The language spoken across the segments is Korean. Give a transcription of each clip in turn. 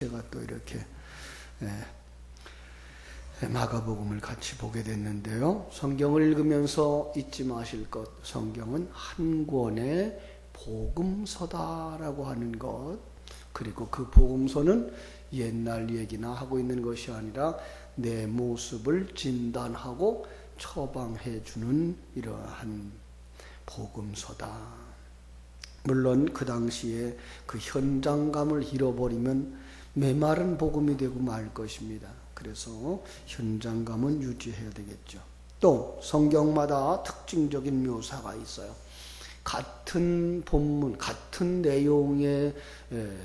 제가 또 이렇게 마가복음을 같이 보게 됐는데요. 성경을 읽으면서 잊지 마실 것, 성경은 한 권의 복음서다라고 하는 것, 그리고 그 복음서는 옛날 얘기나 하고 있는 것이 아니라 내 모습을 진단하고 처방해 주는 이러한 복음서다. 물론 그 당시에 그 현장감을 잃어버리면 메마른 복음이 되고 말 것입니다. 그래서 현장감은 유지해야 되겠죠. 또 성경마다 특징적인 묘사가 있어요. 같은 본문, 같은 내용의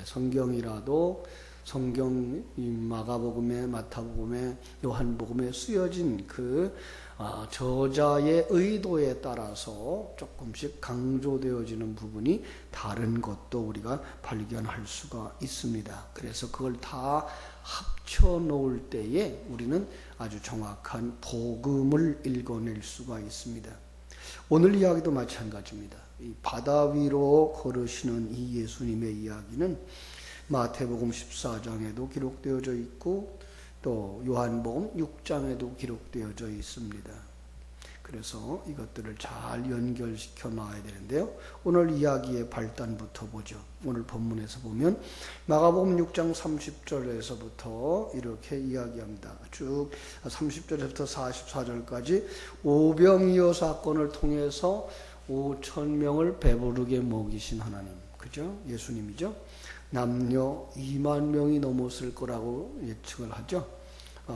성경이라도 성경 마가복음에, 마타복음에, 요한복음에 쓰여진 그 저자의 의도에 따라서 조금씩 강조되어지는 부분이 다른 것도 우리가 발견할 수가 있습니다. 그래서 그걸 다 합쳐 놓을 때에 우리는 아주 정확한 복음을 읽어낼 수가 있습니다. 오늘 이야기도 마찬가지입니다. 이 바다 위로 걸으시는 이 예수님의 이야기는 마태복음 14장에도 기록되어져 있고 또 요한복음 6장에도 기록되어져 있습니다. 그래서 이것들을 잘 연결시켜 놔야 되는데요. 오늘 이야기의 발단부터 보죠. 오늘 본문에서 보면 마가복음 6장 30절에서부터 이렇게 이야기합니다. 쭉 30절에서부터 44절까지 오병이어 사건을 통해서 5,000명을 배부르게 먹이신 하나님, 그죠? 예수님이죠. 남녀 2만 명이 넘었을 거라고 예측을 하죠.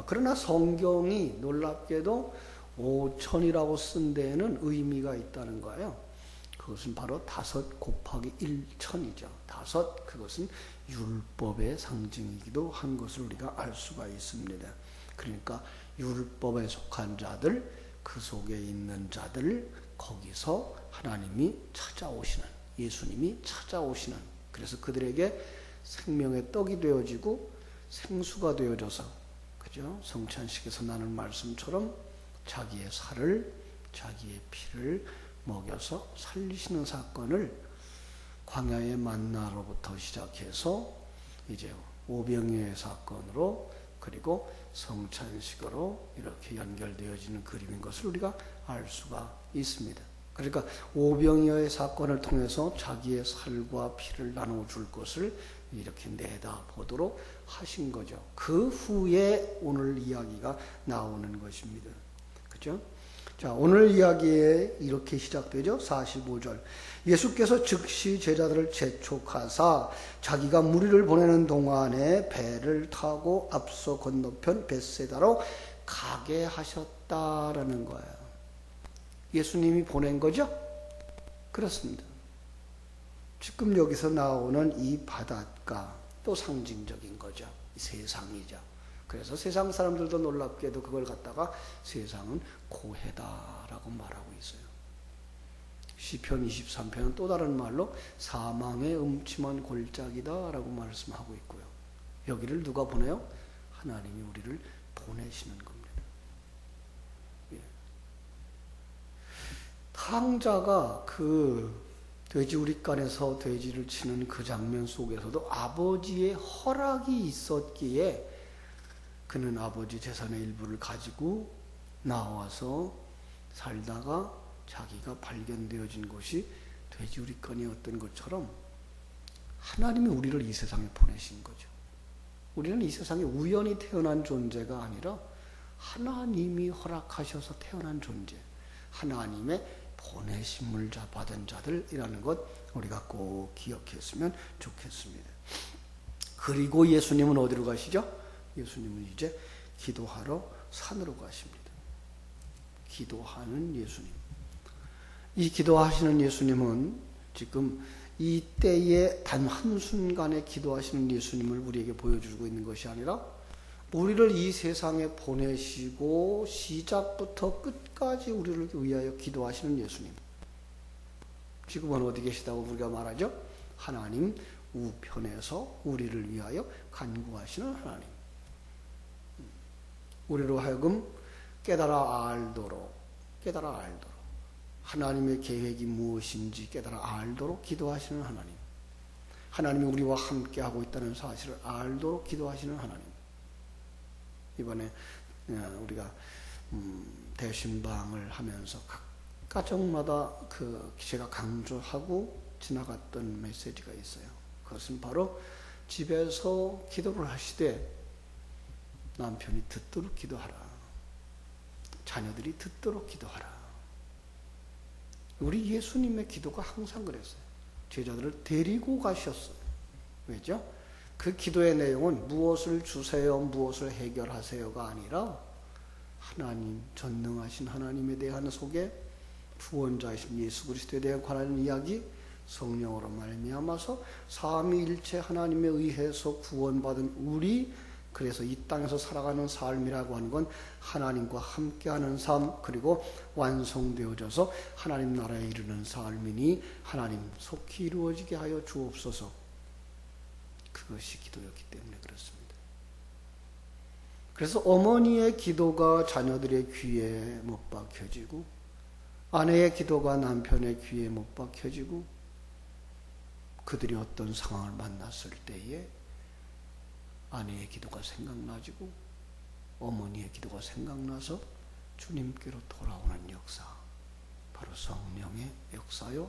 그러나 성경이 놀랍게도 5,000이라고 쓴 데에는 의미가 있다는 거예요. 그것은 바로 5 곱하기 1,000이죠. 5, 그것은 율법의 상징이기도 한 것을 우리가 알 수가 있습니다. 그러니까 율법에 속한 자들, 그 속에 있는 자들, 거기서 하나님이 찾아오시는, 예수님이 찾아오시는, 그래서 그들에게 생명의 떡이 되어지고 생수가 되어져서, 그죠? 성찬식에서 나는 말씀처럼 자기의 살을, 자기의 피를 먹여서 살리시는 사건을 광야의 만나로부터 시작해서 이제 오병이어의 사건으로, 그리고 성찬식으로 이렇게 연결되어지는 그림인 것을 우리가 알 수가 있습니다. 그러니까 오병이어의 사건을 통해서 자기의 살과 피를 나눠줄 것을 이렇게 내다보도록 하신 거죠. 그 후에 오늘 이야기가 나오는 것입니다. 그죠? 자, 오늘 이야기에 이렇게 시작되죠. 45절. 예수께서 즉시 제자들을 재촉하사 자기가 무리를 보내는 동안에 배를 타고 앞서 건너편 벳세다로 가게 하셨다라는 거예요. 예수님이 보낸 거죠? 그렇습니다. 지금 여기서 나오는 이 바닷가 또 상징적인 거죠. 세상이죠. 그래서 세상 사람들도 놀랍게도 그걸 갖다가 세상은 고해다라고 말하고 있어요. 시편 23편은 또 다른 말로 사망의 음침한 골짜기다라고 말씀하고 있고요. 여기를 누가 보내요? 하나님이 우리를 보내시는 겁니다. 탕자가 그 돼지 우릿간에서 돼지를 치는 그 장면 속에서도 아버지의 허락이 있었기에 그는 아버지 재산의 일부를 가지고 나와서 살다가 자기가 발견되어진 곳이 돼지 우릿간이었던 것처럼 하나님이 우리를 이 세상에 보내신 거죠. 우리는 이 세상에 우연히 태어난 존재가 아니라 하나님이 허락하셔서 태어난 존재, 하나님의 보내심을 받은 자들이라는 것 우리가 꼭 기억했으면 좋겠습니다. 그리고 예수님은 어디로 가시죠? 예수님은 이제 기도하러 산으로 가십니다. 기도하는 예수님. 이 기도하시는 예수님은 지금 이때에 단 한순간에 기도하시는 예수님을 우리에게 보여주고 있는 것이 아니라 우리를 이 세상에 보내시고 시작부터 끝까지 우리를 위하여 기도하시는 예수님. 지금은 어디 계시다고 우리가 말하죠? 하나님 우편에서 우리를 위하여 간구하시는 하나님. 우리로 하여금 깨달아 알도록 하나님의 계획이 무엇인지 깨달아 알도록 기도하시는 하나님. 하나님이 우리와 함께하고 있다는 사실을 알도록 기도하시는 하나님. 이번에 우리가 대신방을 하면서 각 가정마다 제가 강조하고 지나갔던 메시지가 있어요. 그것은 바로 집에서 기도를 하시되 남편이 듣도록 기도하라. 자녀들이 듣도록 기도하라. 우리 예수님의 기도가 항상 그랬어요. 제자들을 데리고 가셨어요. 왜죠? 그 기도의 내용은 무엇을 주세요, 무엇을 해결하세요가 아니라 하나님, 전능하신 하나님에 대한 소개, 구원자이신 예수 그리스도에 대한 관한 이야기, 성령으로 말미암아서 삼위일체 하나님에 의해서 구원받은 우리, 그래서 이 땅에서 살아가는 삶이라고 하는 건 하나님과 함께하는 삶, 그리고 완성되어져서 하나님 나라에 이르는 삶이니 하나님 속히 이루어지게 하여 주옵소서. 그것이 기도였기 때문에 그렇습니다. 그래서 어머니의 기도가 자녀들의 귀에 못 박혀지고, 아내의 기도가 남편의 귀에 못 박혀지고, 그들이 어떤 상황을 만났을 때에 아내의 기도가 생각나지고 어머니의 기도가 생각나서 주님께로 돌아오는 역사, 바로 성령의 역사요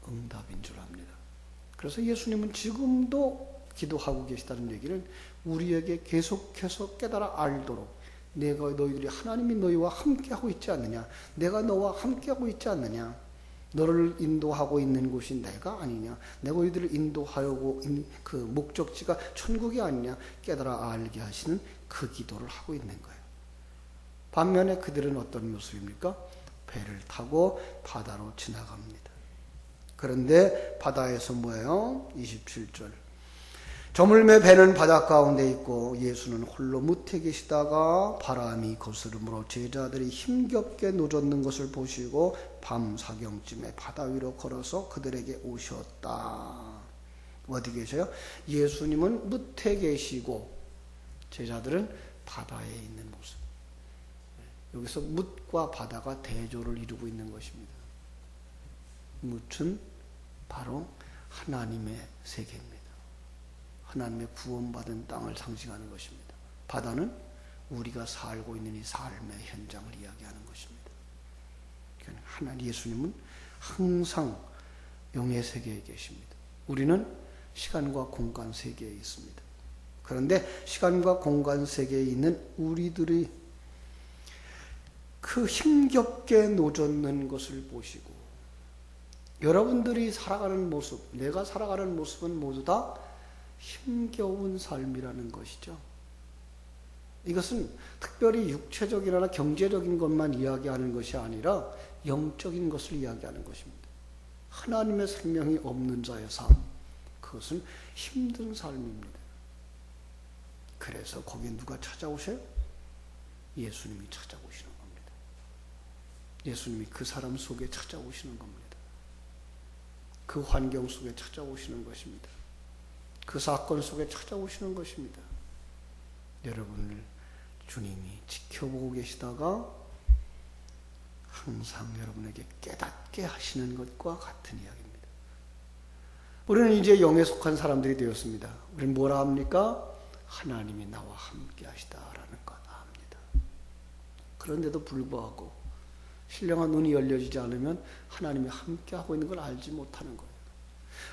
응답인 줄 압니다. 그래서 예수님은 지금도 기도하고 계시다는 얘기를 우리에게 계속해서 깨달아 알도록, 내가 너희들이 하나님이 너희와 함께하고 있지 않느냐, 내가 너와 함께하고 있지 않느냐, 너를 인도하고 있는 곳이 내가 아니냐, 내가 너희들을 인도하고 그 목적지가 천국이 아니냐 깨달아 알게 하시는 그 기도를 하고 있는 거예요. 반면에 그들은 어떤 모습입니까? 배를 타고 바다로 지나갑니다. 그런데 바다에서 뭐예요? 27절, 저물매 배는 바다 가운데 있고 예수는 홀로 무태 계시다가 바람이 거스름으로 제자들이 힘겹게 노젓는 것을 보시고 밤 사경쯤에 바다 위로 걸어서 그들에게 오셨다. 어디 계셔요? 예수님은 무태 계시고 제자들은 바다에 있는 모습. 여기서 뭇과 바다가 대조를 이루고 있는 것입니다. 뭇은 바로 하나님의 세계입니다. 하나님의 구원받은 땅을 상징하는 것입니다. 바다는 우리가 살고 있는 이 삶의 현장을 이야기하는 것입니다. 하나님 예수님은 항상 영의 세계에 계십니다. 우리는 시간과 공간 세계에 있습니다. 그런데 시간과 공간 세계에 있는 우리들이 그 힘겹게 노젓는 것을 보시고, 여러분들이 살아가는 모습, 내가 살아가는 모습은 모두 다 힘겨운 삶이라는 것이죠. 이것은 특별히 육체적이나 경제적인 것만 이야기하는 것이 아니라 영적인 것을 이야기하는 것입니다. 하나님의 생명이 없는 자의 삶, 그것은 힘든 삶입니다. 그래서 거기 누가 찾아오셔요? 예수님이 찾아오시는 겁니다. 예수님이 그 사람 속에 찾아오시는 겁니다. 그 환경 속에 찾아오시는 것입니다. 그 사건 속에 찾아오시는 것입니다. 여러분을 주님이 지켜보고 계시다가 항상 여러분에게 깨닫게 하시는 것과 같은 이야기입니다. 우리는 이제 영에 속한 사람들이 되었습니다. 우리는 뭐라 합니까? 하나님이 나와 함께 하시다라는 것 압니다. 그런데도 불구하고 신령한 눈이 열려지지 않으면 하나님이 함께하고 있는 걸 알지 못하는 거예요.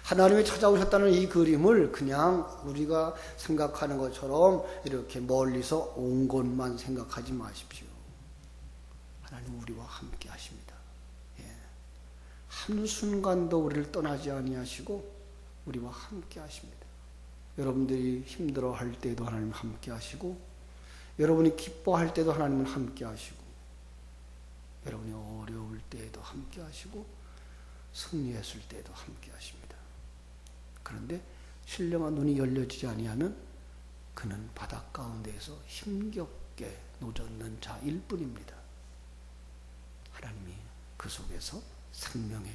하나님이 찾아오셨다는 이 그림을 그냥 우리가 생각하는 것처럼 이렇게 멀리서 온 것만 생각하지 마십시오. 하나님 우리와 함께 하십니다. 예. 한순간도 우리를 떠나지 아니하시고 우리와 함께 하십니다. 여러분들이 힘들어할 때도 하나님 함께 하시고, 여러분이 기뻐할 때도 하나님은 함께 하시고, 여러분이 어려울 때에도 함께 하시고, 승리했을 때에도 함께 하십니다. 그런데 신령한 눈이 열려지지 아니하면 그는 바다 가운데에서 힘겹게 노젓는 자일 뿐입니다. 하나님이 그 속에서 생명의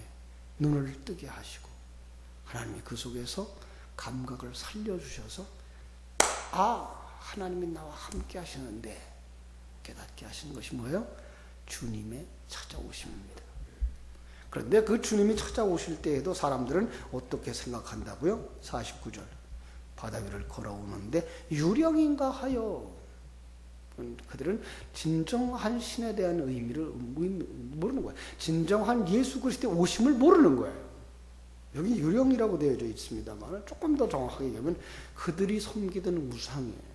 눈을 뜨게 하시고, 하나님이 그 속에서 감각을 살려주셔서 하나님이 나와 함께 하시는데 깨닫게 하시는 것이 뭐예요? 주님의 찾아오심입니다. 그런데 그 주님이 찾아오실 때에도 사람들은 어떻게 생각한다고요? 49절. 바다 위를 걸어오는데 유령인가 하여. 그들은 진정한 신에 대한 의미를 모르는 거예요. 진정한 예수 그리스도의 오심을 모르는 거예요. 여기 유령이라고 되어져 있습니다만 조금 더 정확하게 얘기하면 그들이 섬기던 우상이에요.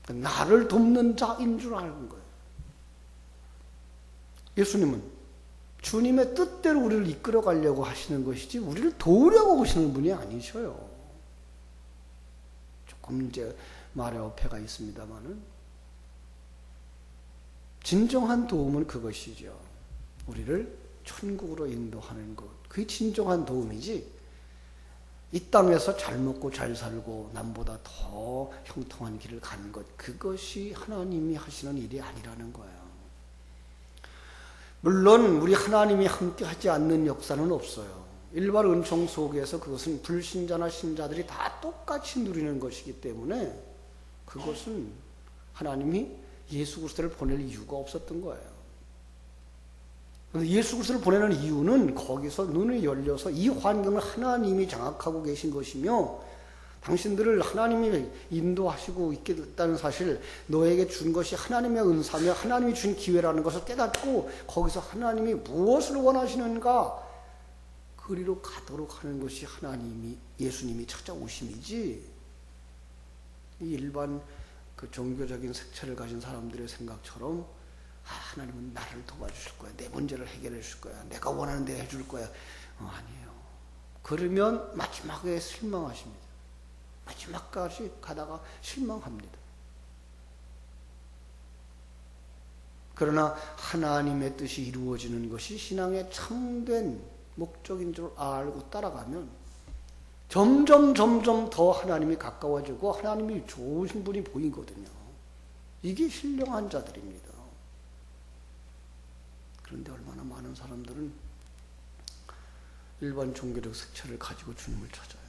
나를 돕는 자인 줄 아는 거예요. 예수님은 주님의 뜻대로 우리를 이끌어 가려고 하시는 것이지 우리를 도우려고 오시는 분이 아니셔요. 조금 이제 말의 어폐가 있습니다만은 진정한 도움은 그것이죠. 우리를 천국으로 인도하는 것. 그게 진정한 도움이지 이 땅에서 잘 먹고 잘 살고 남보다 더 형통한 길을 가는 것. 그것이 하나님이 하시는 일이 아니라는 거예요. 물론 우리 하나님이 함께 하지 않는 역사는 없어요. 일반 은총 속에서 그것은 불신자나 신자들이 다 똑같이 누리는 것이기 때문에 그것은 하나님이 예수 그리스도를 보낼 이유가 없었던 거예요. 예수 그리스도를 보내는 이유는 거기서 눈이 열려서 이 환경을 하나님이 장악하고 계신 것이며 당신들을 하나님이 인도하시고 있게 됐다는 사실, 너에게 준 것이 하나님의 은사며 하나님이 준 기회라는 것을 깨닫고 거기서 하나님이 무엇을 원하시는가 그리로 가도록 하는 것이 예수님이 찾아오심이지, 이 일반 그 종교적인 색채를 가진 사람들의 생각처럼 하나님은 나를 도와주실 거야, 내 문제를 해결해 줄 거야, 내가 원하는 데 해줄 거야. 아니에요. 그러면 마지막에 실망하십니다. 마지막까지 가다가 실망합니다. 그러나 하나님의 뜻이 이루어지는 것이 신앙의 참된 목적인 줄 알고 따라가면 점점 더 하나님이 가까워지고 하나님이 좋으신 분이 보이거든요. 이게 신령한 자들입니다. 그런데 얼마나 많은 사람들은 일반 종교적 색채를 가지고 주님을 찾아요.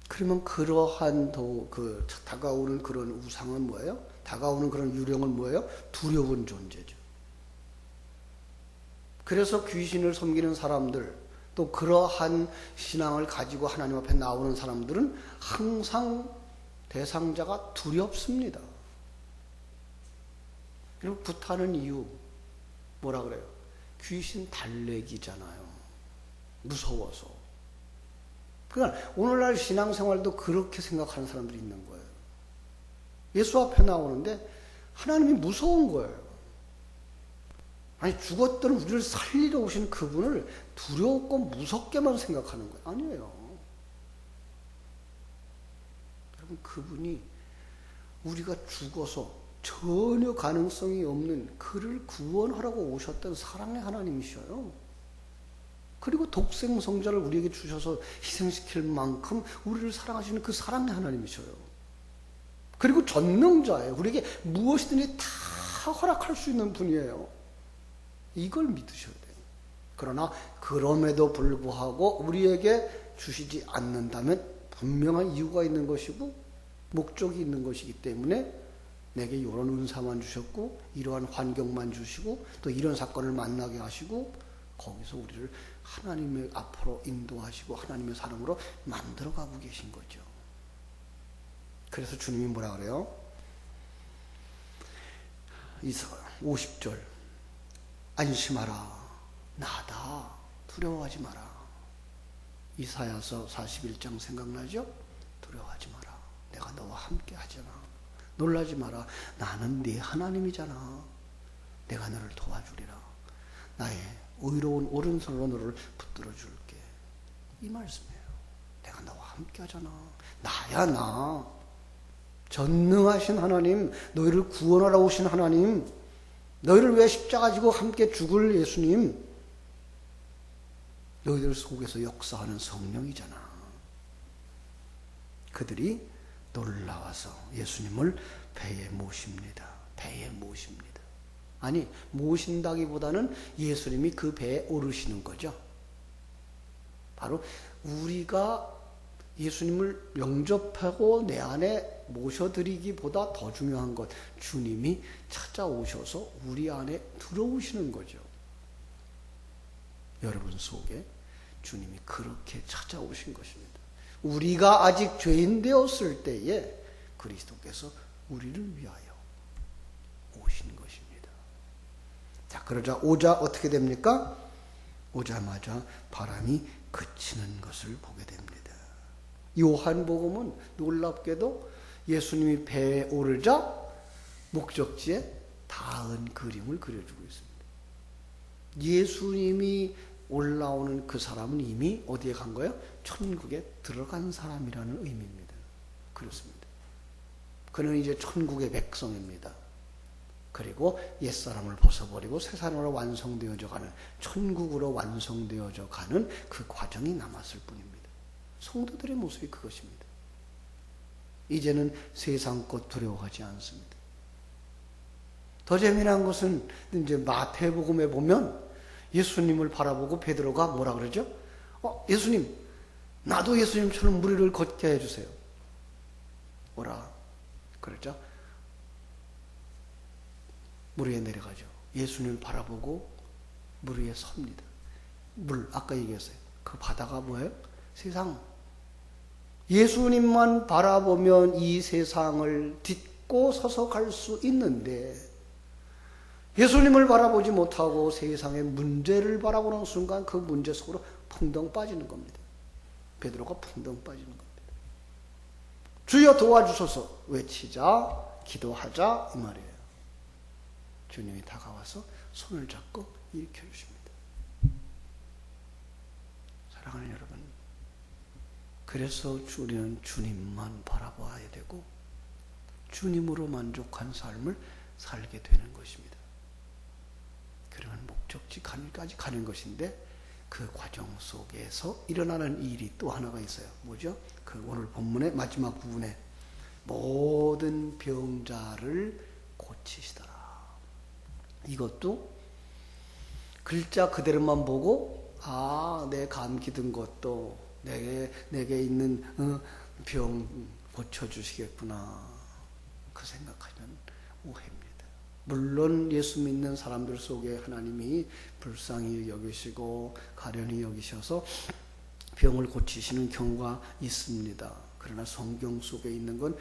그러면 그러한 다가오는 그런 우상은 뭐예요? 다가오는 그런 유령은 뭐예요? 두려운 존재죠. 그래서 귀신을 섬기는 사람들, 또 그러한 신앙을 가지고 하나님 앞에 나오는 사람들은 항상 대상자가 두렵습니다. 그리고 굿하는 이유 뭐라 그래요? 귀신 달래기잖아요. 무서워서. 그러니까 오늘날 신앙생활도 그렇게 생각하는 사람들이 있는 거예요. 예수 앞에 나오는데 하나님이 무서운 거예요. 아니, 죽었던 우리를 살리러 오신 그분을 두렵고 무섭게만 생각하는 거예요. 아니에요. 여러분, 그분이 우리가 죽어서 전혀 가능성이 없는 그를 구원하라고 오셨던 사랑의 하나님이셔요. 그리고 독생 성자를 우리에게 주셔서 희생시킬 만큼 우리를 사랑하시는 그 사랑의 하나님이셔요. 그리고 전능자예요. 우리에게 무엇이든지 다 허락할 수 있는 분이에요. 이걸 믿으셔야 돼요. 그러나 그럼에도 불구하고 우리에게 주시지 않는다면 분명한 이유가 있는 것이고 목적이 있는 것이기 때문에 내게 이런 은사만 주셨고 이러한 환경만 주시고 또 이런 사건을 만나게 하시고 거기서 우리를 하나님의 앞으로 인도하시고 하나님의 사랑으로 만들어가고 계신 거죠. 그래서 주님이 뭐라 그래요? 50절 안심하라, 나다, 두려워하지 마라. 이사야서 41장 생각나죠? 두려워하지 마라, 내가 너와 함께 하잖아. 놀라지 마라, 나는 네 하나님이잖아. 내가 너를 도와주리라. 나의 의로운 오른손으로 너를 붙들어 줄게. 이 말씀이에요. 내가 너와 함께 하잖아. 나야 나. 전능하신 하나님, 너희를 구원하러 오신 하나님, 너희를 왜 십자가 지고 함께 죽을 예수님, 너희들 속에서 역사하는 성령이잖아. 그들이 놀라워서 예수님을 배에 모십니다. 배에 모십니다. 아니, 모신다기보다는 예수님이 그 배에 오르시는 거죠. 바로 우리가 예수님을 영접하고 내 안에 모셔드리기보다 더 중요한 것, 주님이 찾아오셔서 우리 안에 들어오시는 거죠. 여러분 속에 주님이 그렇게 찾아오신 것입니다. 우리가 아직 죄인 되었을 때에 그리스도께서 우리를 위하여 오신 것입니다. 자, 그러자 어떻게 됩니까? 오자마자 바람이 그치는 것을 보게 됩니다. 요한복음은 놀랍게도 예수님이 배에 오르자 목적지에 닿은 그림을 그려주고 있습니다. 예수님이 올라오는 그 사람은 이미 어디에 간 거예요? 천국에 들어간 사람이라는 의미입니다. 그렇습니다. 그는 이제 천국의 백성입니다. 그리고 옛사람을 벗어버리고 새사람으로 완성되어져 가는, 천국으로 완성되어져 가는 그 과정이 남았을 뿐입니다. 성도들의 모습이 그것입니다. 이제는 세상 것 두려워하지 않습니다. 더 재미난 것은 이제 마태복음에 보면 예수님을 바라보고 베드로가 뭐라 그러죠? 예수님, 나도 예수님처럼 무리를 걷게 해주세요. 오라. 그러죠? 물 위에 내려가죠. 예수님을 바라보고 물 위에 섭니다. 아까 얘기했어요. 그 바다가 뭐예요? 세상. 예수님만 바라보면 이 세상을 딛고 서서 갈 수 있는데, 예수님을 바라보지 못하고 세상의 문제를 바라보는 순간 그 문제 속으로 풍덩 빠지는 겁니다. 베드로가 풍덩 빠지는 겁니다. 주여 도와주소서 외치자, 기도하자, 이 말이에요. 주님이 다가와서 손을 잡고 일으켜 주십니다. 사랑하는 여러분, 그래서 우리는 주님만 바라봐야 되고 주님으로 만족한 삶을 살게 되는 것입니다. 그러면 목적지까지 가는 것인데, 그 과정 속에서 일어나는 일이 또 하나가 있어요. 뭐죠? 그 오늘 본문의 마지막 부분에 모든 병자를 고치시더라. 이것도 글자 그대로만 보고 내 감기 든 것도 내게 있는 병 고쳐주시겠구나, 그 생각하면 오해입니다. 물론 예수 믿는 사람들 속에 하나님이 불쌍히 여기시고 가련히 여기셔서 병을 고치시는 경우가 있습니다. 그러나 성경 속에 있는 건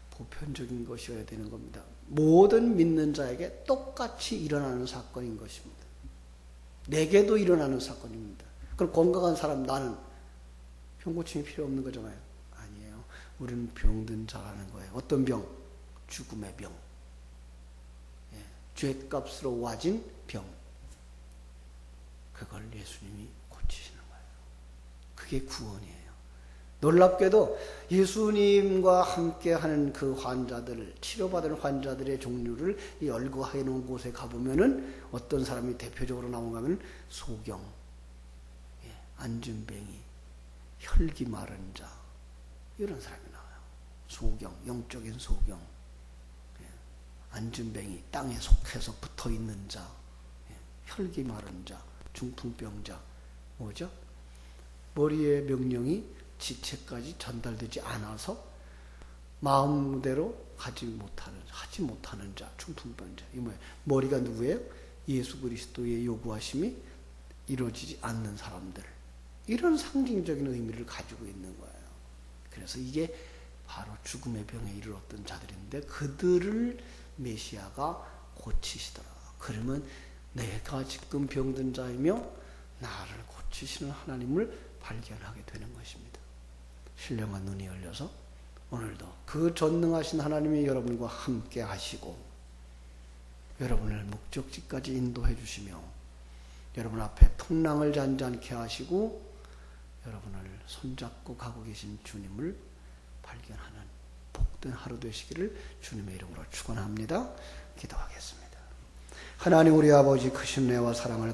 보편적인 것이어야 되는 겁니다. 모든 믿는 자에게 똑같이 일어나는 사건인 것입니다. 내게도 일어나는 사건입니다. 그럼 건강한 사람, 나는 병 고침이 필요 없는 거잖아요. 아니에요. 우리는 병든 자라는 거예요. 어떤 병? 죽음의 병. 죄값으로 와진 병. 그걸 예수님이 고치시는 거예요. 그게 구원이에요. 놀랍게도 예수님과 함께하는 그 환자들, 치료받은 환자들의 종류를 이 열거해 놓은 곳에 가보면은 어떤 사람이 대표적으로 나오는가 하면 소경, 안진뱅이, 혈기 마른 자, 이런 사람이 나와요. 소경, 영적인 소경. 안진뱅이, 땅에 속해서 붙어있는 자, 혈기 마른 자, 중풍병자, 뭐죠? 머리의 명령이 지체까지 전달되지 않아서 마음대로 하지 못하는 자, 중풍병자. 이 뭐예요? 머리가 누구예요? 예수 그리스도의 요구하심이 이루어지지 않는 사람들. 이런 상징적인 의미를 가지고 있는 거예요. 그래서 이게 바로 죽음의 병에 이르렀던 자들인데, 그들을 메시아가 고치시더라. 그러면 내가 지금 병든 자이며 나를 고치시는 하나님을 발견하게 되는 것입니다. 신령한 눈이 열려서 오늘도 그 전능하신 하나님이 여러분과 함께 하시고 여러분을 목적지까지 인도해 주시며 여러분 앞에 풍랑을 잔잔케 하시고 여러분을 손잡고 가고 계신 주님을 발견하는 복된 하루 되시기를 주님의 이름으로 축원합니다. 기도하겠습니다. 하나님 우리 아버지 크신 은혜와 사랑을